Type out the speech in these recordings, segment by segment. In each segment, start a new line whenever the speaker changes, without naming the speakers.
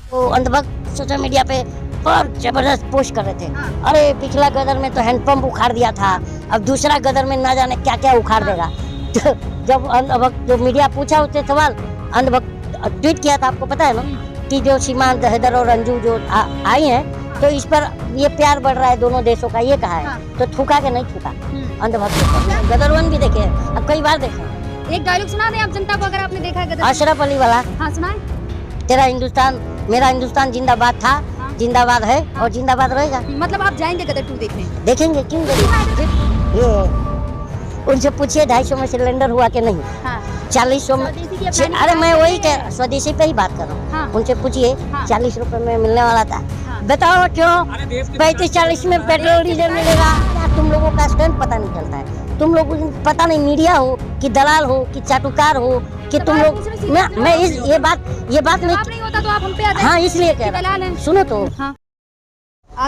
वो अंधभक्त social media पे बहुत जबरदस्त पोस्ट कर रहे थे। अरे पिछला गदर में तो हैंडपंप उखाड़ दिया था, अब दूसरा गदर में ना जाने क्या क्या उखाड़ देगा। तो जब अंधभक्त जो मीडिया पूछा उससे सवाल, अंधभक्त ट्वीट किया था, आपको पता है ना कि जो सीमांत हैदर और अंजू जो आई हैं, तो इस पर ये प्यार बढ़ रहा है दोनों देशों का, ये कहा है। तो थूका के नहीं थूका अंधभक्त। गदर 1 भी देखे, अब कई बार देखे।
एक डायलॉग सुना दे आप जनता को, अगर आपने देखा है गदर।
अशरफ अली वाला,
हाँ सुनाए।
तेरा हिंदुस्तान मेरा हिंदुस्तान जिंदाबाद था, जिंदाबाद है और जिंदाबाद रहेगा।
मतलब आप जाएंगे गदर 2 देखने?
देखेंगे, क्यों देखेंगे। ये उनसे पूछिए 250 में सिलेंडर हुआ कि नहीं। 40 में। अरे मैं वही कह, स्वदेशी पे ही बात कर रहा हूँ। उनसे पूछिए 40 रुपए में मिलने वाला था, बताओ क्यों 35-40 में पेट्रोल डीजल मिलेगा। तुम लोगों का स्टैंड पता नहीं चलता है, तुम लोगों को पता नहीं, मीडिया हो कि दलाल हो कि चाटुकार हो कि तुम लोग। मैं ये बात
नहीं होता तो आप हम पे आते हैं।
हाँ, इसलिए कह रहा हूँ, सुनो तो।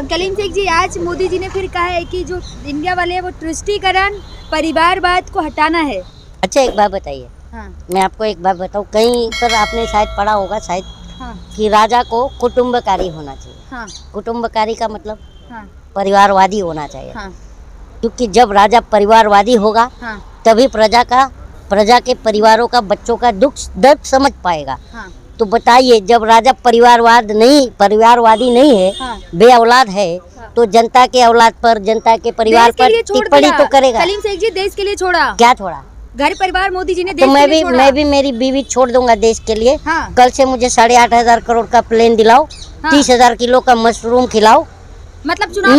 कलीम शेख जी, आज मोदी जी ने फिर कहा है कि जो इंडिया वाले हैं वो तुष्टीकरण परिवारवाद को हटाना है।
अच्छा एक बात बताइए, मैं आपको एक बात बताऊँ, कहीं पर आपने शायद पढ़ा होगा शायद, कि राजा को कुटुम्बकारी होना चाहिए। कुटुम्बकारी का मतलब परिवारवादी होना चाहिए। क्योंकि जब राजा परिवारवादी होगा तभी प्रजा के परिवारों का, बच्चों का दुख दर्द समझ पाएगा। तो बताइए, जब राजा परिवारवादी नहीं है, बे औलाद है, तो जनता के औलाद पर, जनता के परिवार पर टिप्पणी तो करेगा।
कलीम शेख जी, देश के लिए छोड़ा।
क्या छोड़ा?
घर परिवार मोदी जी ने
तो मैं भी मेरी बीवी छोड़ दूंगा देश के लिए। कल से मुझे 8,500 करोड़ का प्लेन दिलाओ, 30,000 किलो का मशरूम खिलाओ।
मतलब चुनाव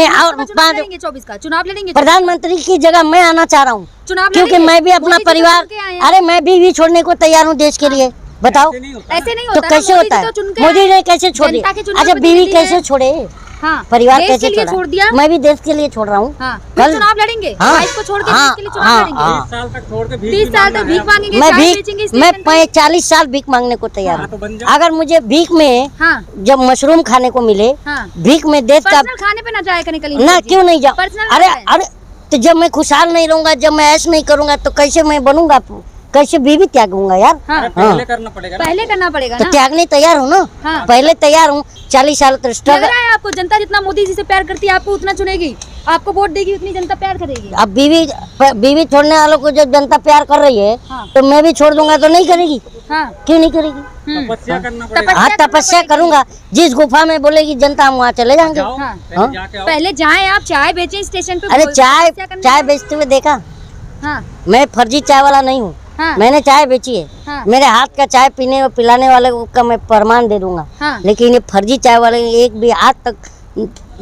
लड़ेंगे 24 का चुनाव लड़ेंगे।
प्रधानमंत्री की जगह मैं आना चाह रहा हूँ, क्योंकि मैं भी अपना परिवार, अरे मैं बीवी छोड़ने को तैयार हूँ देश के लिए। बताओ
ऐसे नहीं होता।
तो कैसे होता है? मोदी ने कैसे छोड़ी? अच्छा बीवी कैसे छोड़े? परिवार कैसे छोड़ दिया? मैं भी देश के लिए छोड़ रहा हूँ।
कल चुनाव लड़ेंगे, वाइफ को छोड़ के देश के लिए चुनाव लड़ेंगे।
30 साल तक छोड़ के
30 साल तक भीख मांगेंगे।
मैं 40 साल भीख मांगने को तैयार हूँ। अगर मुझे भीख में जब मशरूम खाने को मिले, भीख में देश का
खाने पे ना जाए
ना, क्यों नहीं जाओ? अरे तो जब मैं खुशहाल नहीं रहूंगा, जब मैं ऐश नहीं करूंगा, तो कैसे मैं बनूंगा, कैसे बीवी त्यागूंगा यार?
पहले करना पड़ेगा
तो त्यागने तैयार हूँ ना। पहले तैयार हूँ। 40 साल तो
लग रहा है आपको जनता जितना मोदी जी से प्यार करती है, आपको उतना चुनेगी, आपको वोट देगी, उतनी जनता प्यार करेगी।
अब बीवी छोड़ने वालों को जब जनता प्यार कर रही है, तो मैं भी छोड़ दूंगा तो नहीं करेगी? क्यों नहीं करेगी? तपस्या करूंगा। जिस गुफा में बोलेगी जनता, हम वहाँ चले जाएंगे।
पहले जाए आप, चाय बेचे स्टेशन पे।
अरे चाय बेचते हुए देखा? मैं फर्जी चाय वाला नहीं हूँ। मैंने चाय बेची है। मेरे हाथ का चाय पीने और पिलाने वाले का मैं प्रमाण दे दूंगा। लेकिन ये फर्जी चाय वाले एक भी आज तक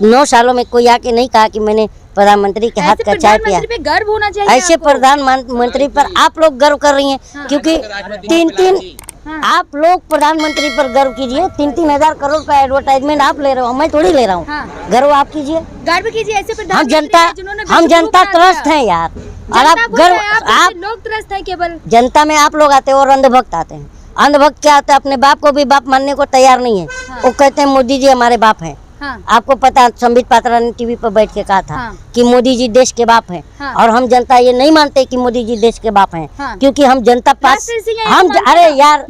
9 सालों में कोई आके नहीं कहा कि मैंने प्रधानमंत्री के हाथ का चाय पिया।
गर्व होना चाहिए।
ऐसे प्रधानमंत्री पर आप लोग गर्व कर रही हैं, क्योंकि 3 आप लोग प्रधानमंत्री पर गर्व कीजिए। 3-3 हजार करोड़ का एडवर्टाइजमेंट आप ले रहे हो, मैं थोड़ी ले रहा हूँ। गर्व आप कीजिए,
गर्व कीजिए। ऐसे
हम जनता त्रस्त हैं यार। और आप
लोग त्रस्त हैं केवल।
जनता में आप लोग आते हैं और अंधभक्त आते हैं। अंधभक्त क्या होता है? अपने बाप को भी बाप मानने को तैयार नहीं है। वो कहते हैं मोदी जी हमारे बाप हैं। आपको पता है, संबित पात्रा ने टीवी पर बैठ के कहा था कि मोदी जी देश के बाप हैं। और हम जनता ये नहीं मानते कि मोदी जी देश के बाप हैं, क्योंकि हम जनता अरे यार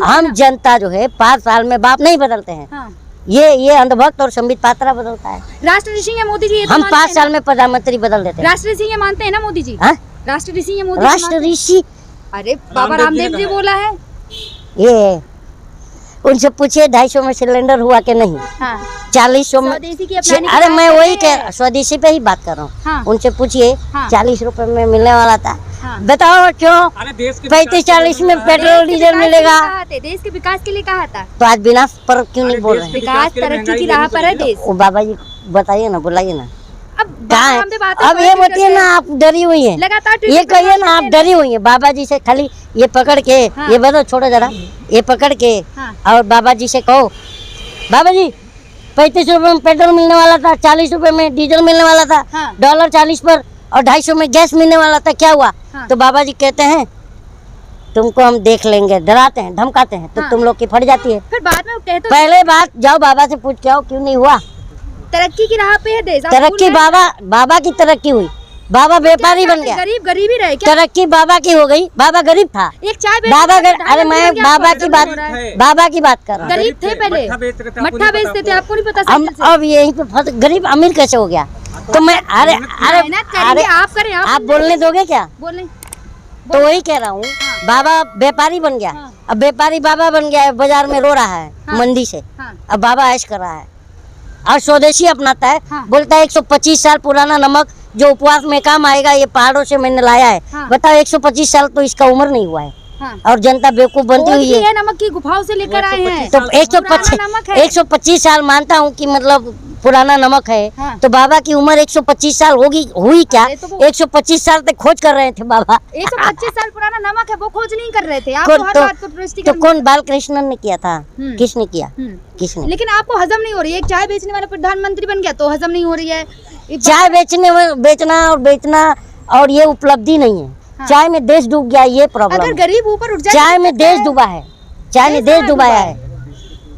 हम जनता जो है 5 साल में बाप नहीं बदलते हैं। ये अंधभक्त और संबित पात्रा बदलता है।
राष्ट्र ऋषि है मोदी जी।
हम 5 साल में प्रधानमंत्री बदल देते हैं।
राष्ट्र ऋषि मानते हैं ना मोदी जी? राष्ट्र ऋषि है मोदी।
राष्ट्र ऋषि?
अरे बाबा रामदेव जी बोला है।
ये उनसे पूछिए 250 में सिलेंडर हुआ कि नहीं। 40 में। अरे मैं वही कह, स्वदेशी पे ही बात कर रहा हूँ। उनसे पूछिए 40 रुपए में मिलने वाला था, बताओ क्यों 35-40 में पेट्रोल डीजल मिलेगा।
देश के विकास के लिए कहा था,
तो आज विनाश पर क्यों नहीं बोल रहे?
विकास तरक्की की राह पर है देश।
बाबा जी बताइए ना, बुलाइए ना।
अब
ये बताइए ना, आप डरी हुई हैं, ये कहिए ना आप डरी हुई हैं। बाबा जी से खाली ये पकड़ के, ये बताओ, छोड़ो जरा, ये पकड़ के और बाबा जी से कहो, बाबा जी 35 रुपए में पेट्रोल मिलने वाला था, 40 रुपए में डीजल मिलने वाला था, डॉलर 40 पर और 250 में गैस मिलने वाला था, क्या हुआ? तो बाबा जी कहते हैं तुमको हम देख लेंगे, डराते हैं, धमकाते हैं, तो तुम लोग की फट जाती है।
फिर बाद में कहते
पहले बात जाओ बाबा से पूछ के आओ, क्यों नहीं हुआ?
तरक्की की राह पे है देश।
तरक्की बाबा की तरक्की हुई, बाबा व्यापारी बन गया,
गरीब गरीब ही रहे क्या?
तरक्की बाबा की हो गई, बाबा गरीब था।
एक चाय
बाबा अरे मैं बाबा की बात कर रहा हूँ।
गरीब थे पहले, मट्ठा बेचते थे, आपको नहीं पता?
हम अब यहीं पे गरीब अमीर कैसे हो गया? तो मैं अरे
आप करें,
आप बोलने दोगे क्या?
बोले
तो वही कह रहा हूँ, बाबा व्यापारी बन गया। अब व्यापारी बाबा बन गया है, बाजार में रो रहा है मंदी से। अब बाबा ऐश कर रहा है और स्वदेशी अपनाता है। बोलता है 125 साल पुराना नमक जो उपवास में काम आएगा, ये पहाड़ों से मैंने लाया है। बताओ 125 साल तो इसका उम्र नहीं हुआ है। और जनता बेवकूफ बनती हुई है।
नमक की गुफाओं से लेकर आए हैं
तो 125 साल मानता हूँ कि मतलब पुराना नमक है। तो बाबा की उम्र 125 साल हुई क्या? 125 साल तक खोज कर रहे थे बाबा।
125 साल पुराना नमक है, वो खोज नहीं कर रहे थे। आप हर बात को
तो कौन बालकृष्णन ने किया था? किसने किया? किसने?
लेकिन आपको हजम नहीं हो रही है। एक चाय बेचने वाला प्रधानमंत्री बन गया तो हजम नहीं हो रही है।
चाय बेचना और ये उपलब्धि नहीं है। चाय में देश डूब गया, ये प्रॉब्लम।
अगर गरीब ऊपर उठ जाए,
चाय में देश डूबा है, चाय में देश डूबाया है।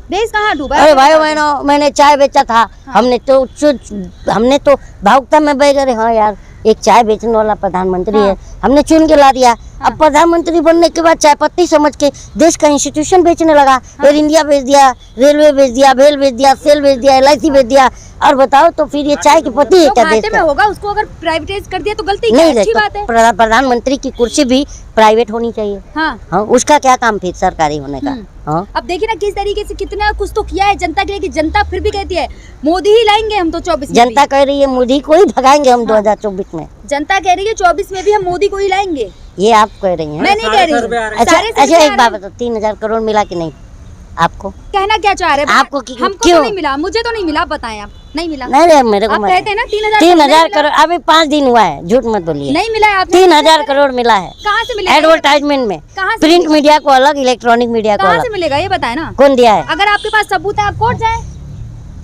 देश कहाँ डूबा?
अरे भाई बहनों, मैंने चाय बेचा था। हमने तो भावुकता में बह गए। हाँ यार, एक चाय बेचने वाला प्रधानमंत्री है, हमने चुन के ला दिया। अब प्रधानमंत्री बनने के बाद चाय पत्ती समझ के देश का इंस्टीट्यूशन बेचने लगा। एयर इंडिया बेच दिया, रेलवे बेच दिया, भेल बेच दिया, सेल बेच दिया, LIC बेच दिया। और बताओ तो फिर ये चाय की पत्ती है क्या देश
में होगा? उसको अगर प्राइवेटाइज कर दिया तो गलती
नहीं,
अच्छी बात है।
प्रधानमंत्री की कुर्सी भी प्राइवेट होनी चाहिए। हाँ, उसका क्या काम फिर सरकारी होने का? हाँ,
अब देखिए ना किस तरीके से कितना कुछ तो किया है जनता के लिए, कि जनता फिर भी कहती है मोदी ही लाएंगे हम तो 24 में।
जनता कह रही है मोदी को ही भगाएंगे हम 2024 में।
जनता कह रही है 24 में भी हम मोदी को ही लाएंगे।
ये आप कह रही हैं?
मैं नहीं कह रही।
अच्छा एक बात बताओ, 3000 करोड़ मिला कि नहीं आपको?
कहना क्या चाह रहे हैं
आपको?
हमको तो नहीं मिला, मुझे तो नहीं मिला। आप बताएं, आप नहीं मिला?
नहीं मेरे को
कहते हैं ना
3000 करोड़। अभी 5 दिन हुआ है, झूठ मत बोलिए।
नहीं मिला है।
3000 करोड़ मिला है।
कहाँ से मिलेगा?
एडवर्टाइजमेंट में। प्रिंट मीडिया को अलग, इलेक्ट्रॉनिक मीडिया को अलग।
कहाँ से मिलेगा ये बताए ना?
कौन दिया है?
अगर आपके पास सबूत है आप कोर्ट जाए।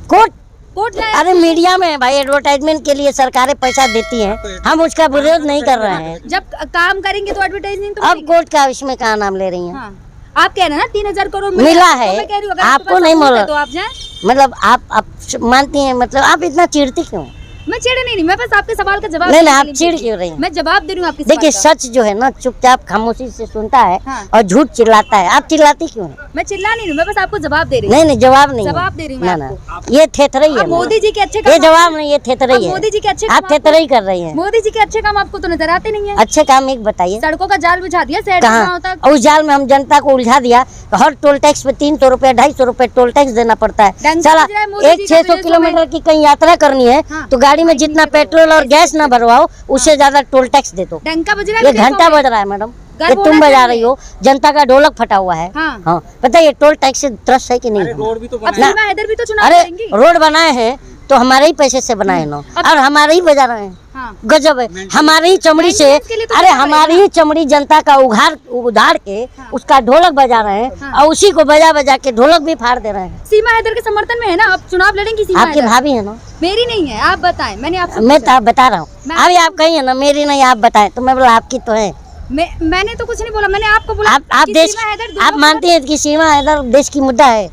कोर्ट जाए।
अरे मीडिया में भाई एडवर्टाइजमेंट के लिए सरकारें पैसा देती हैं, हम उसका विरोध नहीं कर रहे हैं।
जब काम करेंगे तो एडवर्टाइजमेंट तो
अब कोर्ट का इसमें कहाँ नाम ले रही हैं?
आप कह रहे हैं ना 3000 करोड़
मिला है। आपको नहीं मिला
तो आप जाए।
मतलब आप मानती हैं, मतलब आप इतना चिढ़ती क्यों?
मैं चिढ़ नहीं, मैं बस आपके सवाल का जवाब
नहीं, आप चिढ़ क्यों रही हैं?
मैं जवाब दे रही हूँ आपके।
देखिए सच जो है ना चुपचाप खामोशी से सुनता है और झूठ चिल्लाता है। आप चिल्लाती क्यों है?
मैं चिल्ला नहीं रही, मैं बस आपको जवाब दे रही हूँ।
नहीं जवाब नहीं,
जवाब दे रही हूँ मैं आपको।
ये थेथरई है।
मोदी जी के अच्छे
ये जवाब नहीं, ये थेथरई है।
मोदी जी के अच्छे
आप थेथरई कर रही हैं।
मोदी जी के अच्छे काम आपको तो नजर आते नहीं है।
अच्छे काम एक बताइए।
सड़कों का जाल बिछा दिया शहर तक।
उस जाल में हम जनता को उलझा दिया। हर टोल टैक्स पे 300 रुपए 250 रुपए टोल टैक्स देना पड़ता है। साला एक 600 किलोमीटर की कहीं यात्रा करनी है तो गाड़ी में जितना पेट्रोल और गैस ना भरवाओ, उससे ज्यादा टोल टैक्स दे दो।
डंका बज रहा है।
ये घंटा बज रहा है मैडम, ये तुम बजा रही हो। जनता का ढोलक फटा हुआ है। हाँ, बताइए टोल टैक्स से त्रस्त है कि नहीं?
रोड भी तो चुनाव
अरे
करेंगी।
रोड बनाए हैं तो हमारे ही पैसे से बनाए ना, और हमारे ही बजा रहे हैं। गजब है। हमारी ही चमड़ी से, अरे हमारी ही चमड़ी जनता का उधार के उसका ढोलक बजा रहे हैं और उसी को बजा के ढोलक भी फाड़ दे रहे हैं।
सीमा हैदर के समर्थन में है ना, आप चुनाव लड़ेंगी? सीमा
आपकी भाभी है ना?
मेरी नहीं है, आप बताएं। मैंने आपसे
मैं तो बता रहा हूँ। अभी आप कही है ना मेरी नहीं, आप बताएं तो मैं बोला आपकी तो है।
मैंने तो कुछ नहीं बोला, मैंने आपको बोला
आप देश, आप मानती है कि सीमा हैदर देश की मुद्दा है?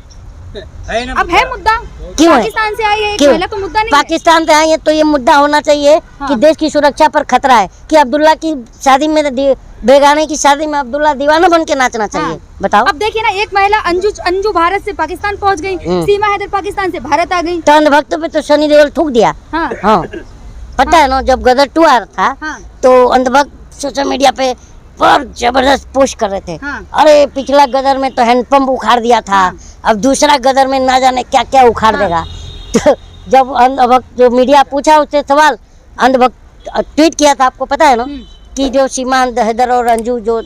अब है मुद्दा।
क्यों है?
पाकिस्तान से आई है एक महिला, तो मुद्दा नहीं है।
पाकिस्तान से आई है तो ये मुद्दा होना चाहिए कि देश की सुरक्षा पर खतरा है कि अब्दुल्ला की शादी में, बेगाने की शादी में अब्दुल्ला दीवाना बन के नाचना चाहिए। बताओ।
अब देखिए ना, एक महिला अंजू भारत से पाकिस्तान पहुंच गई, सीमा हैदर पाकिस्तान से भारत आ गई।
तो अंधभक्त पे तो सनी देओल थूक दिया। हाँ, पता है ना, जब गदर 2 आ रहा था तो अंधभक्त सोशल मीडिया पे पर जबरदस्त पोस्ट कर रहे थे। अरे पिछला गदर में तो हैंडपंप उखाड़ दिया था, अब दूसरा गदर में ना जाने क्या क्या उखाड़ देगा। तो जब अंधभक्त जो मीडिया पूछा उससे सवाल, अंधभक्त ट्वीट किया था, आपको पता है ना कि जो सीमा हैदर और अंजू जो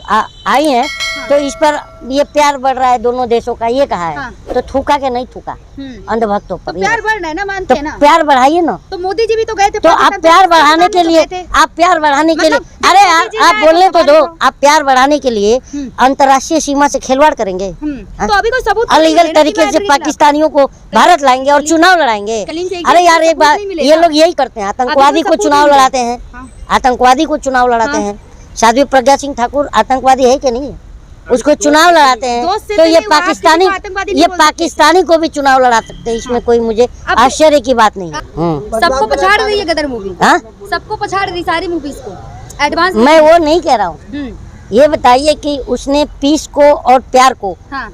आई हैं तो इस पर ये प्यार बढ़ रहा है दोनों देशों का, ये कहा है। तो थूका के नहीं थूका अंधभक्तों पर?
तो प्यार बढ़ रहा है ना, मानते हैं ना?
प्यार बढ़ाइए ना।
तो मोदी जी भी तो गए थे।
तो आप प्यार बढ़ाने के लिए, आप प्यार बढ़ाने के लिए, अरे आप बोलने तो दो। आप प्यार बढ़ाने के लिए अंतर्राष्ट्रीय सीमा से खिलवाड़ करेंगे
तो अभी कोई सबूत
अलीगल तरीके से पाकिस्तानियों को भारत लाएंगे और चुनाव लड़ाएंगे। अरे यार एक बात, ये लोग यही करते हैं, आतंकवादी को चुनाव लड़ाते हैं, आतंकवादी को चुनाव लड़ाते हैं। साध्वी प्रज्ञा सिंह ठाकुर आतंकवादी है कि नहीं? उसको चुनाव लड़ाते हैं। तो ये पाकिस्तानी को भी चुनाव लड़ा सकते हैं, इसमें कोई मुझे आश्चर्य की बात नहीं है।
सबको पछाड़ रही है गदर मूवी। सबको पछाड़ दी सारी मूवीज को एडवांस।
मैं वो नहीं कह रहा हूँ, ये बताइए कि उसने पीस को और प्यार को
हाँ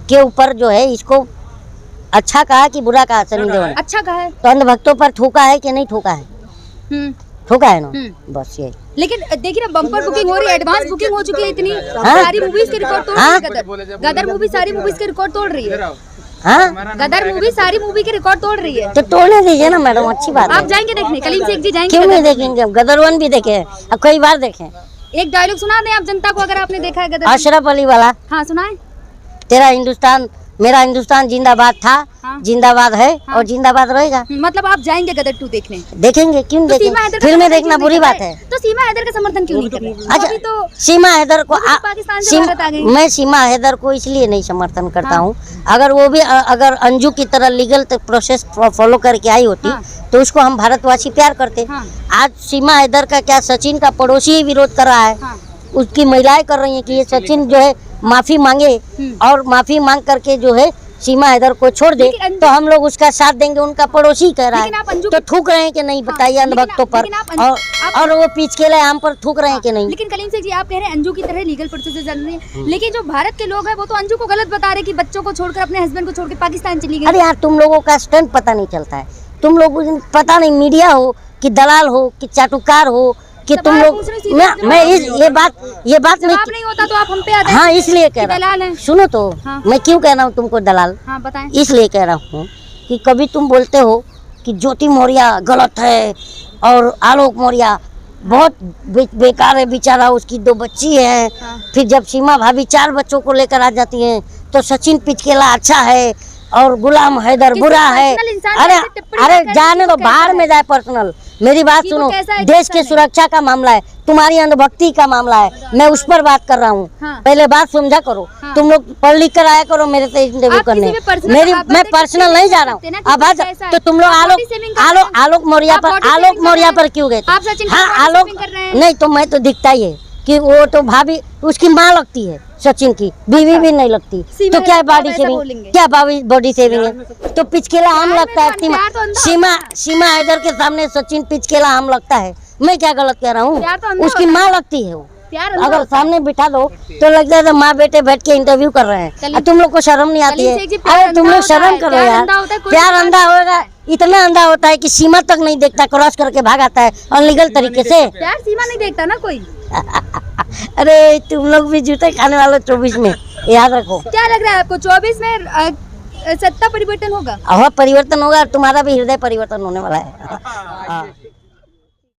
के ऊपर जो है इसको अच्छा कहा कि बुरा कहा सनी देओल ने?
अच्छा कहा है।
तो अंधभक्तों पर थूका है कि नहीं थूका है? ठोका है ना, बस ये।
लेकिन देखिए ना बम्पर बुकिंग हो रही है, एडवांस बुकिंग हो चुकी है इतनी, सारी मूवीज के रिकॉर्ड तोड़ रही है। गदर मूवी सारी मूवीज के रिकॉर्ड तोड़ रही है।
हाँ,
गदर मूवी सारी मूवी के रिकॉर्ड तोड़ रही है।
तो तोड़ने दीजिए ना मैडम, अच्छी बात है।
आप जाएंगे देखने, कलीम शेख जी जाएंगे?
क्यों नहीं देखेंगे, हम गदर 1 भी देखे, अब कई बार देखे।
एक डायलॉग सुना दें आप जनता को, अगर आपने देखा है गदर।
अशरफ अली वाला।
हाँ सुनाए।
तेरा हिंदुस्तान मेरा हिंदुस्तान जिंदाबाद था,
हाँ।
जिंदाबाद है और जिंदाबाद रहेगा।
मतलब आप जाएंगे गदर 2 देखने?
देखेंगे, क्यों
तो
देखेंगे, फिल्में देखना बुरी बात है।
तो सीमा हैदर का समर्थन क्यों नहीं कर रहे?
अच्छा,
तो
सीमा हैदर को
पाकिस्तान से भारत आ गई।
मैं सीमा हैदर को इसलिए नहीं समर्थन करता हूँ, अगर वो भी अगर अंजू की तरह लीगल प्रोसेस फॉलो करके आई होती तो उसको हम भारतवासी प्यार करते। आज सीमा हैदर का क्या सचिन का पड़ोसी ही विरोध कर रहा है, उसकी महिलाएं कर रही हैं कि ये सचिन जो है माफी मांगे और माफी मांग करके जो है सीमा हैदर को छोड़ दे, तो हम लोग उसका साथ देंगे। उनका पड़ोसी कह रहा है तो थूक रहे हैं कि नहीं बताइए अंधभक्तों पर, और वो पीछ के आम पर थूक रहे हैं कि नहीं?
लेकिन कलीम शेख जी आप कह रहे हैं अंजू की तरह लीगल प्रोसेस चल रही है, लेकिन जो भारत के लोग हैं वो तो अंजू को गलत बता रहे कि बच्चों को छोड़कर अपने हस्बैंड को छोड़ के पाकिस्तान चली गई।
अरे यार, तुम लोगों का स्टैंड पता नहीं चलता है, तुम लोग पता नहीं मीडिया हो कि दलाल हो कि चाटुकार हो कि तुम लोग। मैं ये बात
नहीं होता तो आप हम पे आ जाएं।
हाँ, इसलिए कह रहा
दलाल हैं।
सुनो तो, मैं क्यों कह रहा हूँ तुमको दलाल?
हाँ बताएं।
इसलिए कह रहा हूँ कि कभी तुम बोलते हो कि ज्योति मौर्य गलत है और आलोक मौर्य बहुत बेकार है बेचारा, उसकी 2 बच्ची है। फिर जब सीमा भाभी 4 बच्चों को लेकर आ जाती हैं तो सचिन पिचकेला अच्छा है और गुलाम हैदर बुरा है। अरे जाने दो, बाहर में जाए पर्सनल। मेरी बात सुनो, देश की सुरक्षा का मामला है, तुम्हारी अंधभक्ति का मामला है, मैं उस पर बात कर रहा हूँ। पहले बात समझा करो। तुम लोग पढ़ लिख कर आया करो मेरे से इंटरव्यू करने। मैं पर्सनल नहीं जा रहा हूँ। अब आज तो तुम लोग आलोक मौर्य पर क्यों गए? हाँ, आलोक नहीं तो मैं तो दिखता ही है कि वो तो भाभी उसकी माँ लगती है, सचिन की बीवी भी नहीं लगती, तो क्या बॉडी सेविंग, क्या बॉडी सेविंग है? तो पिचकेला आम लगता है। सीमा हैदर के सामने सचिन पिचकेला आम लगता है, मैं क्या गलत कह रहा हूँ? उसकी माँ लगती है वो। अगर सामने बिठा दो तो लगता है माँ बेटे बैठ के इंटरव्यू कर रहे हैं। तुम लोग को शर्म नहीं आती है? अरे तुम लोग शर्म करो यार। प्यार अंधा होगा, इतना अंधा होता है कि सीमा तक नहीं देखता, क्रॉस करके भाग आता है अनलीगल तरीके से।
प्यार सीमा नहीं देखता ना कोई।
अरे तुम लोग भी जूते खाने वाले 24 में, याद रखो।
क्या लग रहा है आपको 24 में सत्ता परिवर्तन होगा?
परिवर्तन होगा, तुम्हारा भी हृदय परिवर्तन होने वाला है।